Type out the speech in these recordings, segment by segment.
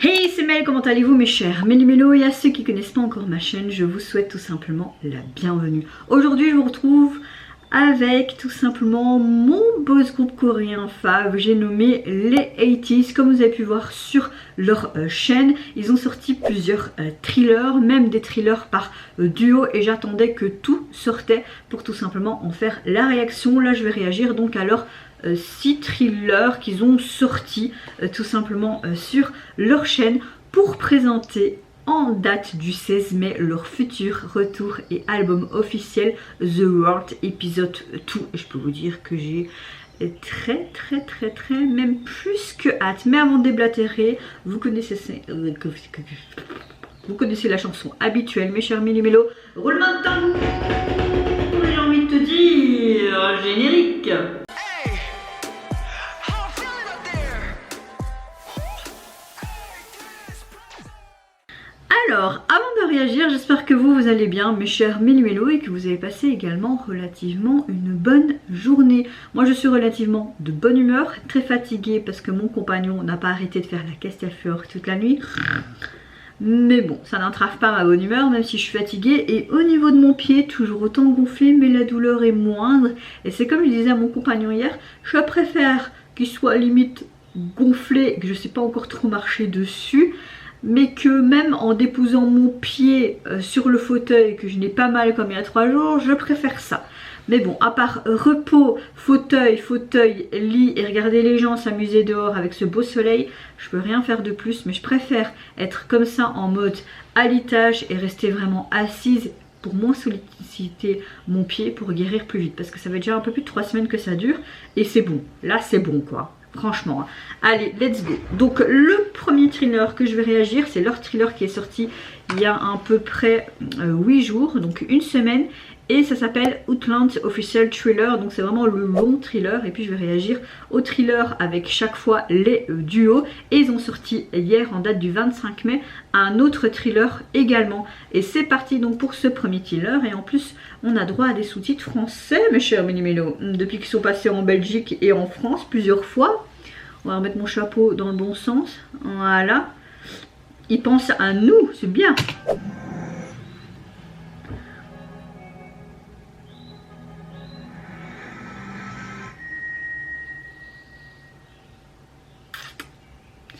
Hey, c'est Mel, comment allez-vous mes chers Méli-Mélo, et à ceux qui connaissent pas encore ma chaîne, je vous souhaite tout simplement la bienvenue. Aujourd'hui, je vous retrouve avec tout simplement mon boss groupe coréen fave, j'ai nommé les 80s. Comme vous avez pu voir sur leur chaîne, ils ont sorti plusieurs thrillers, même des thrillers par duo, et j'attendais que tout sortait pour tout simplement en faire la réaction. Là, je vais réagir donc à leurs 6 thrillers qu'ils ont sortis tout simplement sur leur chaîne pour présenter en date du 16 mai leur futur retour et album officiel The World épisode 2. Je peux vous dire que j'ai très même plus que hâte. Mais avant de déblatérer, vous connaissez la chanson habituelle mes chers Méli-Mélo. Roulement de tambour, j'ai envie de te dire générique. Alors, avant de réagir, j'espère que vous allez bien mes chers Méli-Mélo et que vous avez passé également relativement une bonne journée. Moi je suis relativement de bonne humeur, très fatiguée parce que mon compagnon n'a pas arrêté de faire la castafiore toute la nuit. Mais bon, ça n'entrave pas ma bonne humeur même si je suis fatiguée. Et au niveau de mon pied, toujours autant gonflé mais la douleur est moindre. Et c'est comme je disais à mon compagnon hier, je préfère qu'il soit limite gonflé, que je ne sais pas encore trop marcher dessus, mais que même en déposant mon pied sur le fauteuil, que je n'ai pas mal comme il y a 3 jours, je préfère ça. Mais bon, à part repos, fauteuil, lit et regarder les gens s'amuser dehors avec ce beau soleil, je peux rien faire de plus. Mais je préfère être comme ça en mode alitage et rester vraiment assise pour moins solliciter mon pied pour guérir plus vite. Parce que ça fait déjà un peu plus de 3 semaines que ça dure et c'est bon. Là c'est bon quoi. Franchement, allez, let's go. Donc le premier thriller que je vais réagir, c'est leur thriller qui est sorti il y a à peu près 8 jours, donc une semaine. Et ça s'appelle Outland Official Thriller, donc c'est vraiment le long thriller. Et puis je vais réagir au thriller avec chaque fois les duos. Et ils ont sorti hier en date du 25 mai un autre thriller également. Et c'est parti donc pour ce premier thriller. Et en plus on a droit à des sous-titres français mes chers Méli-Mélo. Depuis qu'ils sont passés en Belgique et en France plusieurs fois. On va remettre mon chapeau dans le bon sens. Voilà. Ils pensent à nous, c'est bien.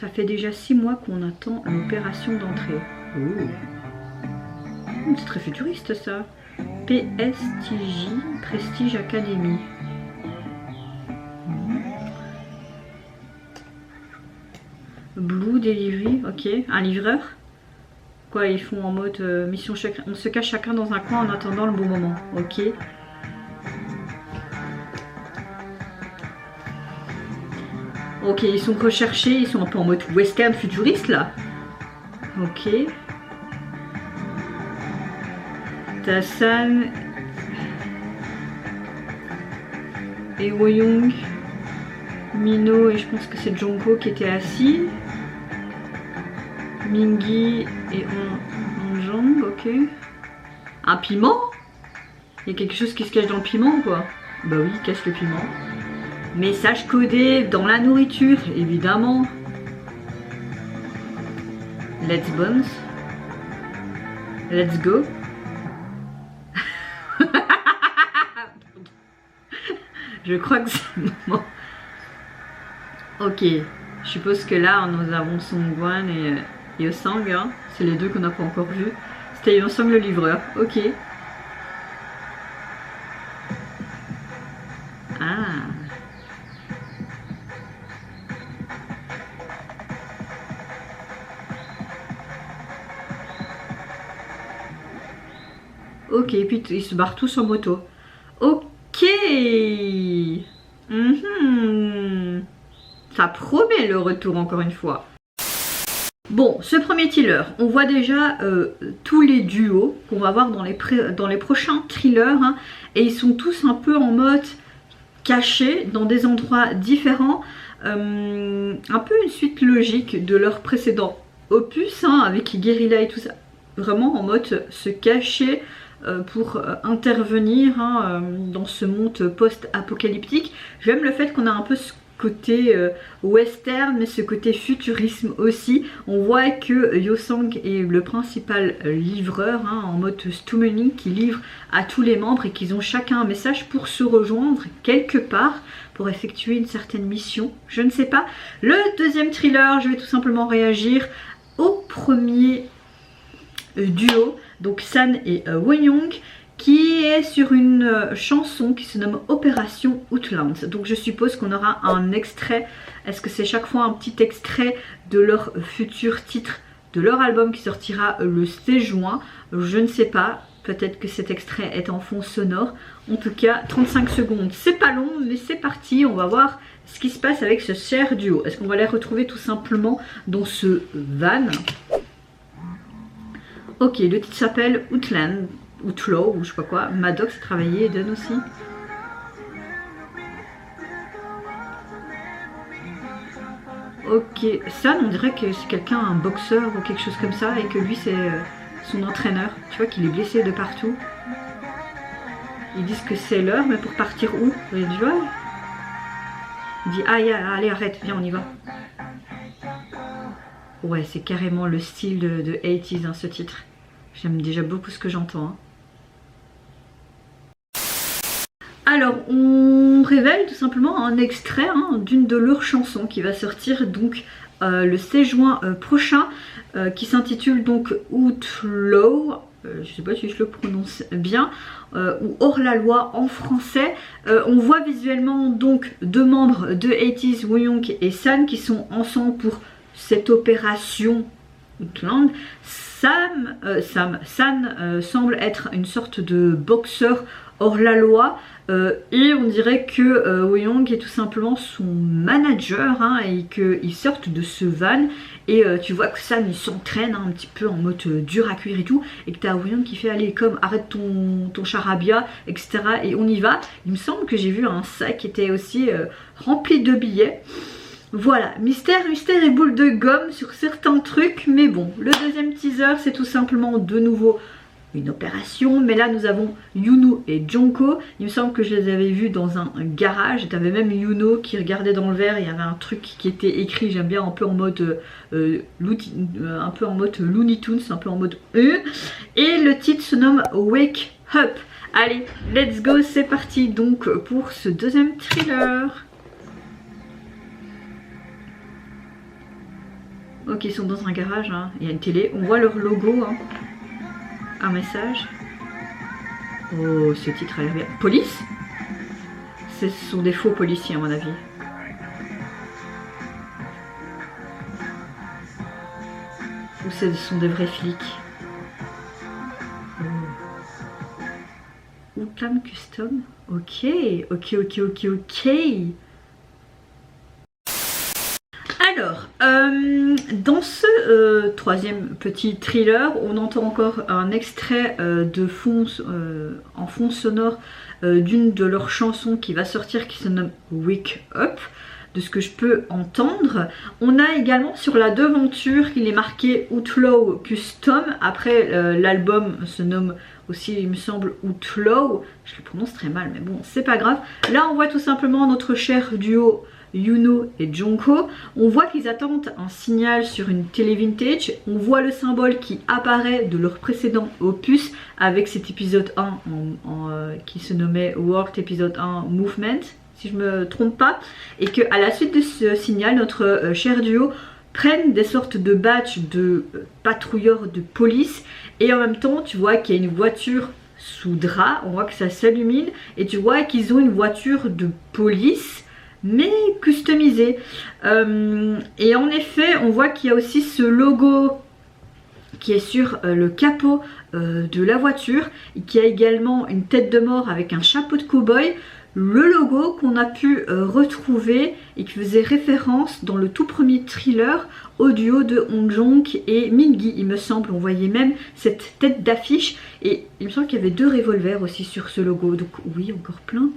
Ça fait déjà 6 mois qu'on attend l'opération d'entrée. C'est très futuriste ça. PSTJ, Prestige Academy. Blue Delivery, ok. Un livreur. Quoi, ils font en mode mission chacun. On se cache chacun dans un coin en attendant le bon moment. Ok. Ok, ils sont recherchés, ils sont un peu en mode western futuriste là. Ok. Tassan et Woyoung, Mino et je pense que c'est Jongko qui était assis. Mingi et Onjong, ok. Un piment? Il y a quelque chose qui se cache dans le piment ou quoi? Bah oui, cache le piment. Message codé dans la nourriture, évidemment. Let's bounce. Let's go. Je crois que c'est le moment. Ok, je suppose que là nous avons Songwan et Yosang, hein. C'est les deux qu'on n'a pas encore vus. C'était Yosang le livreur, ok. Ah. Ok, et puis ils se barrent tous en moto. Ok. Ça promet le retour encore une fois. Bon, ce premier thriller, on voit déjà tous les duos qu'on va voir dans les prochains thrillers. Hein, et ils sont tous un peu en mode caché dans des endroits différents. Un peu une suite logique de leur précédent opus, hein, avec Guerrilla et tout ça. Vraiment en mode se cacher pour intervenir hein, dans ce monde post-apocalyptique. J'aime le fait qu'on a un peu ce côté western, mais ce côté futurisme aussi. On voit que Yosang est le principal livreur en mode Stummoning qui livre à tous les membres et qu'ils ont chacun un message pour se rejoindre quelque part pour effectuer une certaine mission, je ne sais pas. Le deuxième thriller, je vais tout simplement réagir au premier duo, donc San et Wonyoung, qui est sur une chanson qui se nomme Opération Outlands. Donc je suppose qu'on aura un extrait. Est-ce que c'est chaque fois un petit extrait de leur futur titre de leur album qui sortira le 16 juin? Je ne sais pas. Peut-être que cet extrait est en fond sonore. En tout cas, 35 secondes, c'est pas long, mais c'est parti. On va voir ce qui se passe avec ce cher duo. Est-ce qu'on va les retrouver tout simplement dans ce van? Ok, le titre s'appelle Outland, Outlaw, ou je sais pas quoi. Maddox a travaillé, Eden aussi. Ok, San, on dirait que c'est quelqu'un, un boxeur ou quelque chose comme ça, et que lui c'est son entraîneur. Tu vois qu'il est blessé de partout. Ils disent que c'est l'heure, mais pour partir où? Il dit allez arrête, viens on y va. Ouais, c'est carrément le style de 80s ce titre. J'aime déjà beaucoup ce que j'entends. Alors, on révèle tout simplement un extrait d'une de leurs chansons qui va sortir donc le 16 juin prochain, qui s'intitule donc Outlaw, je sais pas si je le prononce bien, ou Hors la loi en français. On voit visuellement donc deux membres de 80s, Wonyoung et San, qui sont ensemble pour cette opération Outland. San semble être une sorte de boxeur hors la loi, et on dirait que Wonyoung est tout simplement son manager et qu'ils sortent de ce van, et tu vois que San il s'entraîne un petit peu en mode dur à cuire et tout, et que tu as Wonyoung qui fait allez comme arrête ton charabia, etc. et on y va. Il me semble que j'ai vu un sac qui était aussi rempli de billets. Voilà, mystère et boule de gomme sur certains trucs, mais bon, le deuxième teaser c'est tout simplement de nouveau une opération, mais là nous avons Yuno et Jungkook. Il me semble que je les avais vus dans un garage, tu avais même Yuno qui regardait dans le verre, il y avait un truc qui était écrit, j'aime bien un peu en mode Looney Tunes, un peu en mode et le titre se nomme Wake Up. Allez, let's go, c'est parti donc pour ce deuxième thriller. Ok, ils sont dans un garage, il y a une télé, on voit leur logo, un message. Oh, ce titre a l'air bien. Police? Ce sont des faux policiers à mon avis. Ou ce sont des vrais flics. Oh. Outland Custom. Ok. Alors, dans ce troisième petit thriller, on entend encore un extrait de fond, en fond sonore d'une de leurs chansons qui va sortir, qui se nomme Wake Up, de ce que je peux entendre. On a également sur la devanture qu'il est marqué Outlaw Custom. Après, l'album se nomme aussi, il me semble, Outlaw. Je le prononce très mal, mais bon, c'est pas grave. Là, on voit tout simplement notre cher duo Yuno et Jungkook. On voit qu'ils attendent un signal sur une télé vintage. On voit le symbole qui apparaît de leur précédent opus avec cet épisode 1 qui se nommait World épisode 1 Movement, si je me trompe pas, et que à la suite de ce signal, notre cher duo prennent des sortes de badges de patrouilleurs de police, et en même temps tu vois qu'il y a une voiture sous drap, on voit que ça s'illumine, et tu vois qu'ils ont une voiture de police mais customisé. Et en effet, on voit qu'il y a aussi ce logo qui est sur le capot de la voiture, et qui a également une tête de mort avec un chapeau de cow-boy. Le logo qu'on a pu retrouver et qui faisait référence dans le tout premier thriller au duo de Hongjoong et Mingi, il me semble. On voyait même cette tête d'affiche, et il me semble qu'il y avait deux revolvers aussi sur ce logo. Donc oui, encore plein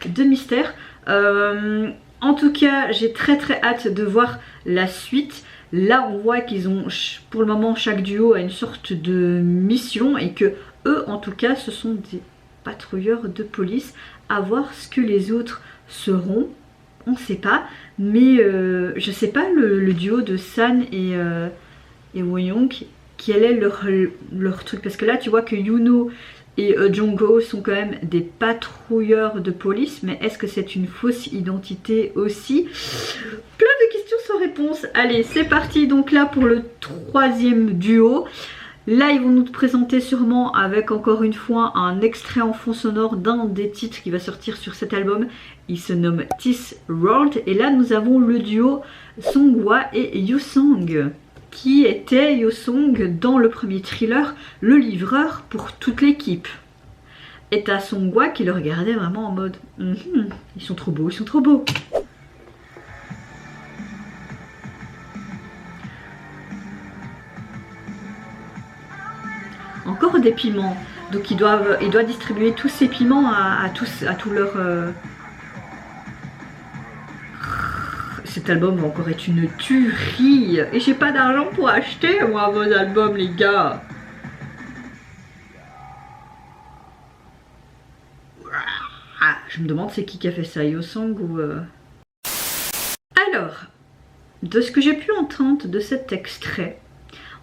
de mystères. En tout cas, j'ai très hâte de voir la suite. Là, on voit qu'ils ont, pour le moment, chaque duo a une sorte de mission, et que eux, en tout cas, ce sont des patrouilleurs de police. À voir ce que les autres seront. on sait pas. Mais je sais pas le duo de San et Woyoung, quel est leur truc. Parce que là tu vois que Yuno et Jongho sont quand même des patrouilleurs de police. Mais est-ce que c'est une fausse identité aussi? Plein de questions sans réponse. Allez, c'est parti donc là pour le troisième duo. Là, ils vont nous présenter sûrement avec encore une fois un extrait en fond sonore d'un des titres qui va sortir sur cet album. Il se nomme This World. Et là, nous avons le duo Songhwa et Yosong, qui était Yosong dans le premier Thriller, le livreur pour toute l'équipe. Et t'as Songhwa qui le regardait vraiment en mode ils sont trop beaux, ils sont trop beaux. Encore des piments, donc il doit distribuer tous ces piments à tous leurs... Cet album va encore être une tuerie. Et j'ai pas d'argent pour acheter moi vos albums les gars. Je me demande c'est qui a fait ça, Yosong ou... Alors, de ce que j'ai pu entendre de cet extrait,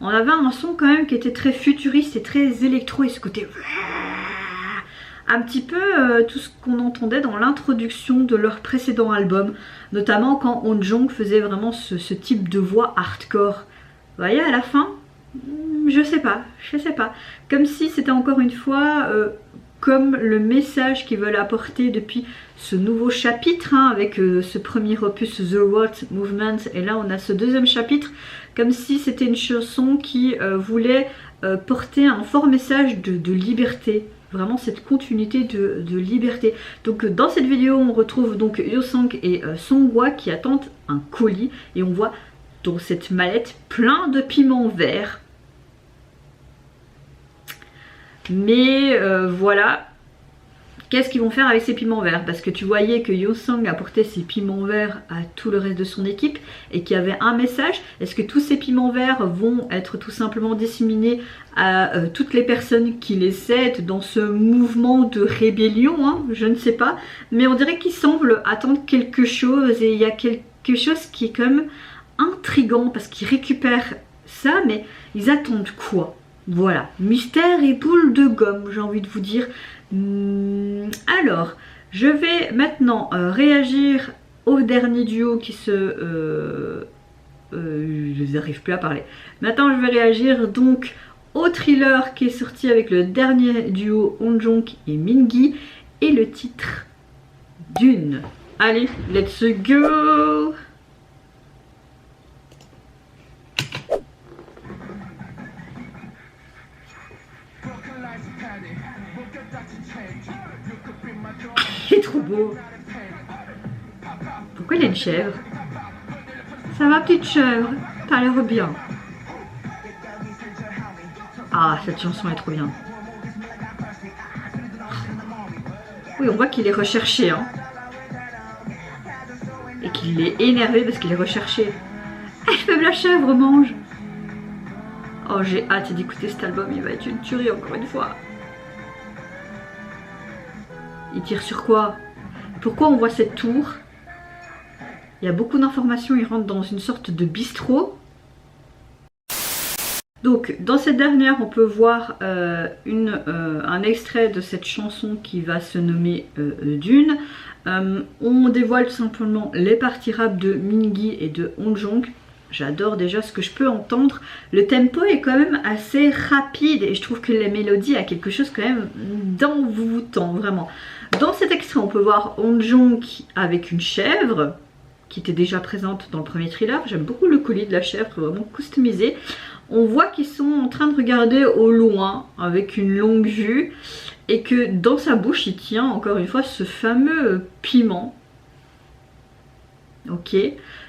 on avait un son quand même qui était très futuriste et très électro, et ce côté un petit peu tout ce qu'on entendait dans l'introduction de leur précédent album, notamment quand Onjong faisait vraiment ce type de voix hardcore. Vous voyez à la fin, je sais pas, comme si c'était encore une fois comme le message qu'ils veulent apporter depuis ce nouveau chapitre avec ce premier opus The What Movement, et là on a ce deuxième chapitre, comme si c'était une chanson qui voulait porter un fort message de liberté, vraiment cette continuité de liberté. Donc dans cette vidéo on retrouve donc Yosong et Songhwa qui attendent un colis, et on voit dans cette mallette plein de piments verts. Mais voilà, qu'est-ce qu'ils vont faire avec ces piments verts? Parce que tu voyais que Yosong apportait ses piments verts à tout le reste de son équipe et qu'il y avait un message. Est-ce que tous ces piments verts vont être tout simplement disséminés à toutes les personnes qui les aident dans ce mouvement de rébellion, hein? Je ne sais pas. Mais on dirait qu'ils semblent attendre quelque chose, et il y a quelque chose qui est quand même intriguant parce qu'ils récupèrent ça, mais ils attendent quoi? Voilà, mystère et boule de gomme, j'ai envie de vous dire. Alors, je vais maintenant réagir au dernier duo qui se... je n'arrive plus à parler. Maintenant, je vais réagir donc au Thriller qui est sorti avec le dernier duo Onjong et Mingi et le titre Dune. Allez, let's go! Il est trop beau. Pourquoi il y a une chèvre? Ça va petite chèvre? T'as l'air bien. Ah, cette chanson est trop bien. Oui, on voit qu'il est recherché, hein. Et qu'il est énervé parce qu'il est recherché. Eh, faible la chèvre, mange. Oh, j'ai hâte d'écouter cet album, il va être une tuerie encore une fois. Il tire sur quoi? Pourquoi on voit cette tour? Il y a beaucoup d'informations, il rentre dans une sorte de bistrot. Donc dans cette dernière on peut voir un extrait de cette chanson qui va se nommer Dune. On dévoile tout simplement les parties rap de Mingi et de Onjong. J'adore déjà ce que je peux entendre. Le tempo est quand même assez rapide et je trouve que la mélodie a quelque chose quand même d'envoûtant, vraiment. Dans cet extrait, on peut voir Onjong avec une chèvre qui était déjà présente dans le premier Thriller. J'aime beaucoup le collier de la chèvre, vraiment customisé. On voit qu'ils sont en train de regarder au loin avec une longue vue et que dans sa bouche, il tient encore une fois ce fameux piment. Ok.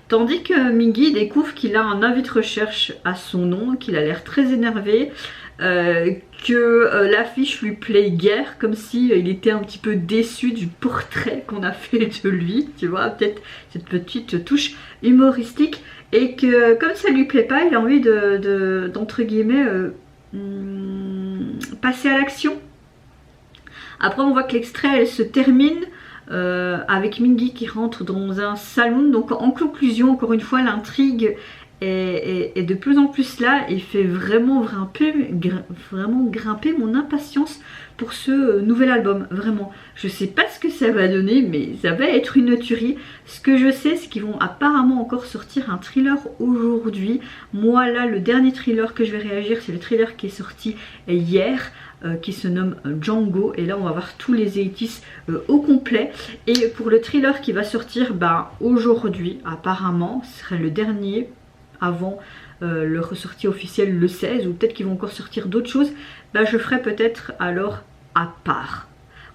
Tandis que Mingi découvre qu'il a un avis de recherche à son nom, qu'il a l'air très énervé, que l'affiche lui plaît guère, comme si il était un petit peu déçu du portrait qu'on a fait de lui, tu vois, peut-être cette petite touche humoristique, et que comme ça lui plaît pas, il a envie d'entre guillemets passer à l'action. Après on voit que l'extrait elle se termine avec Mingi qui rentre dans un salon. Donc en conclusion, encore une fois, l'intrigue est de plus en plus là et fait vraiment grimper mon impatience pour ce nouvel album. Vraiment, je sais pas ce que ça va donner, mais ça va être une tuerie. Ce que je sais, c'est qu'ils vont apparemment encore sortir un thriller aujourd'hui. Moi là, le dernier thriller que je vais réagir, c'est le thriller qui est sorti hier, qui se nomme Django, et là on va voir tous les 80s au complet. Et pour le thriller qui va sortir aujourd'hui, apparemment ce serait le dernier avant le ressorti officiel le 16, ou peut-être qu'ils vont encore sortir d'autres choses. Je ferai peut-être alors à part,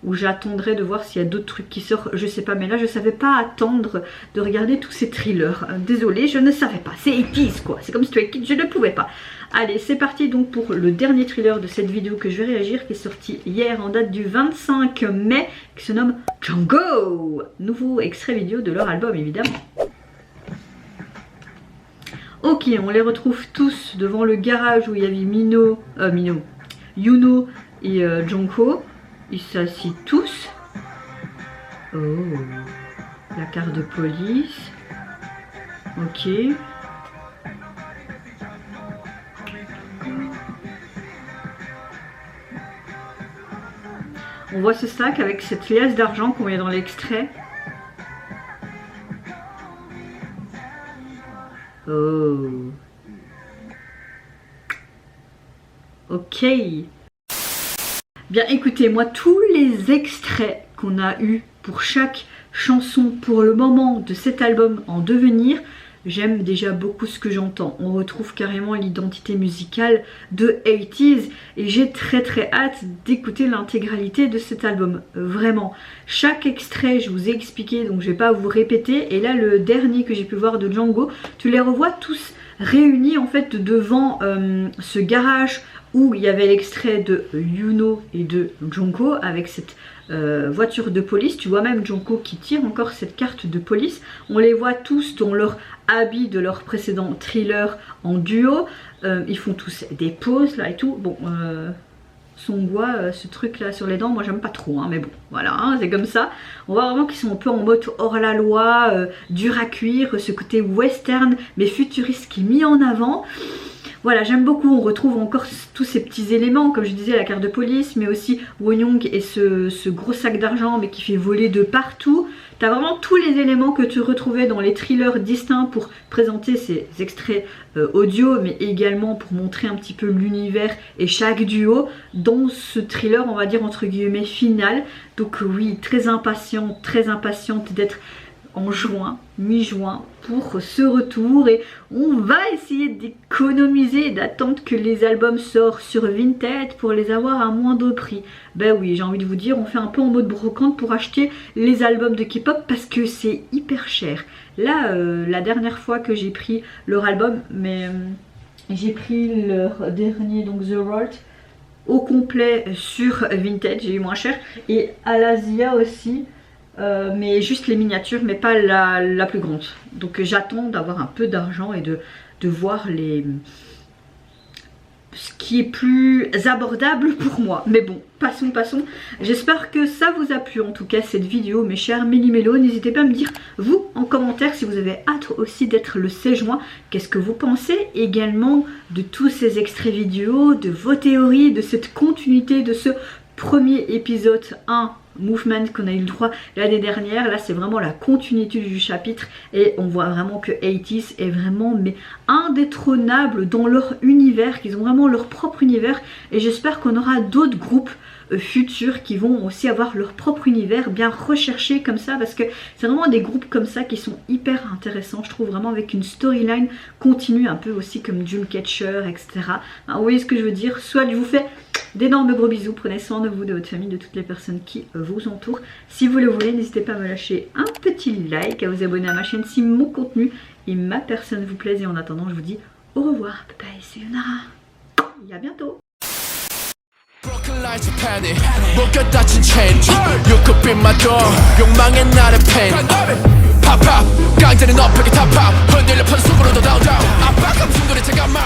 où j'attendrai de voir s'il y a d'autres trucs qui sortent, je sais pas. Mais là je savais pas attendre de regarder tous ces thrillers, désolée, je ne savais pas, c'est 80s quoi, c'est comme Stray Kids, je ne pouvais pas. Allez, c'est parti donc pour le dernier thriller de cette vidéo que je vais réagir, qui est sorti hier en date du 25 mai, qui se nomme Django. Nouveau extrait vidéo de leur album évidemment. Ok, on les retrouve tous devant le garage où il y avait Yuno et Junko. Ils s'assient tous. Oh, la carte de police. Ok. On voit ce sac avec cette liasse d'argent qu'on voit dans l'extrait. Oh. Ok. Bien écoutez, moi tous les extraits qu'on a eu pour chaque chanson pour le moment de cet album en devenir, j'aime déjà beaucoup ce que j'entends. On retrouve carrément l'identité musicale de 80s et j'ai très hâte d'écouter l'intégralité de cet album. Vraiment, chaque extrait je vous ai expliqué, donc je vais pas vous répéter. Et là le dernier que j'ai pu voir de Django, tu les revois tous réunis en fait devant ce garage où il y avait l'extrait de Yuno et de Junko avec cette voiture de police. Tu vois même Junko qui tire encore cette carte de police. On les voit tous dans leur habit de leur précédent thriller en duo. Ils font tous des poses là et tout. Bon, Songwa, ce truc là sur les dents, moi j'aime pas trop, hein, mais bon, voilà, hein, c'est comme ça. On voit vraiment qu'ils sont un peu en mode hors la loi, dur à cuire, ce côté western mais futuriste qui est mis en avant. Voilà, j'aime beaucoup, on retrouve encore tous ces petits éléments, comme je disais, la carte de police, mais aussi Won-young et ce gros sac d'argent, mais qui fait voler de partout. T'as vraiment tous les éléments que tu retrouvais dans les thrillers distincts pour présenter ces extraits audio, mais également pour montrer un petit peu l'univers et chaque duo dans ce thriller, on va dire entre guillemets, final. Donc oui, très impatiente d'être en juin, mi-juin pour ce retour, et on va essayer d'économiser, d'attendre que les albums sortent sur Vinted pour les avoir à moindre prix. Ben oui, j'ai envie de vous dire, on fait un peu en mode brocante pour acheter les albums de K-pop parce que c'est hyper cher. Là, la dernière fois que j'ai pris leur album, mais j'ai pris leur dernier, donc The Rolt, au complet sur Vinted, j'ai eu moins cher, et à l'Asia aussi. Mais juste les miniatures, mais pas la plus grande. Donc j'attends d'avoir un peu d'argent et de voir ce qui est plus abordable pour moi. Mais bon, passons. J'espère que ça vous a plu en tout cas cette vidéo, mes chers Méli-Mélo. N'hésitez pas à me dire vous en commentaire si vous avez hâte aussi d'être le 16 juin. Qu'est-ce que vous pensez également de tous ces extraits vidéo, de vos théories, de cette continuité de ce premier épisode 1 Movement qu'on a eu le droit l'année dernière. Là c'est vraiment la continuité du chapitre et on voit vraiment que 80s est vraiment mais indétrônable dans leur univers, qu'ils ont vraiment leur propre univers, et j'espère qu'on aura d'autres groupes futurs qui vont aussi avoir leur propre univers bien recherché comme ça, parce que c'est vraiment des groupes comme ça qui sont hyper intéressants, je trouve, vraiment avec une storyline continue un peu aussi comme Dreamcatcher, etc. Vous voyez ce que je veux dire. Soit je vous fais d'énormes gros bisous, prenez soin de vous, de votre famille, de toutes les personnes qui vous entourent. Si vous le voulez, n'hésitez pas à me lâcher un petit like, à vous abonner à ma chaîne si mon contenu et ma personne vous plaisent. Et en attendant, je vous dis au revoir, bye bye, sayonara, et à bientôt. Broken lights of panic 목욕 change You could be my door 욕망의 나를 pain Pop up 깡패는 엎에게 top up 흔들려 펀 속으로도 down down 압박감 충돌이 잠깐만